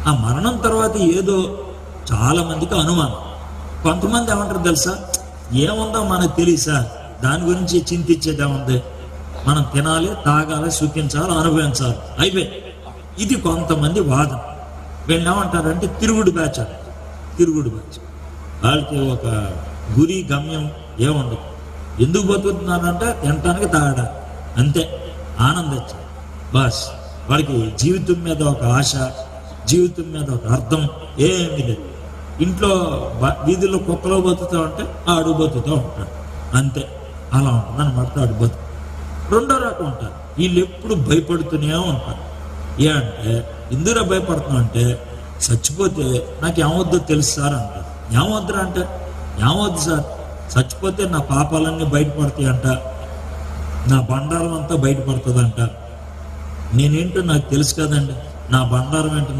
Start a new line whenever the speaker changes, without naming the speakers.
ఆ మరణం తర్వాత ఏదో చాలా మందికి అనుమానం. కొంతమంది ఏమంటారు తెలుసా, ఏముందో మనకు తెలుసా, దాని గురించి చింతించేది ఏముంది, మనం తినాలి, తాగాలి, సుఖించాలి, అనుభవించాలి, అయిపోయి. ఇది కొంతమంది వాదన. వీళ్ళు ఏమంటారంటే తిరుగుడు బ్యాచ్. వాళ్ళకి ఒక గురి గమ్యం ఏముండదు. ఎందుకు బతుకుతున్నారంటే తినటానికి, తాగడానికి, అంతే. ఆనందించాలి బస్. వాడికి జీవితం మీద ఒక ఆశ, జీవితం మీద ఒక అర్థం ఏమీ లేదు. ఇంట్లో వీధుల్లో కుక్కలో బతుకుతూ ఉంటే ఆడు బతుకుతూ ఉంటాడు, అంతే. అలా ఉంటుంది అనమాట ఆడు బతుకు. రెండో రకం ఉంటారు, వీళ్ళు ఎప్పుడు భయపడుతూనే ఉంటారు. ఏ అంటే ఎందుకు భయపడుతున్నాం అంటే, చచ్చిపోతే నాకు ఏమవుద్దో తెలుసు సార్ అంటారు. ఏమవుద్దురా అంటే, ఏమవుద్దు సార్, చచ్చిపోతే నా పాపాలన్నీ బయటపడతాయి అంట, నా బండారం అంతా బయటపడుతుంది అంట. నేనేంటో నాకు తెలుసు కదండి, నా బండారం ఏంటో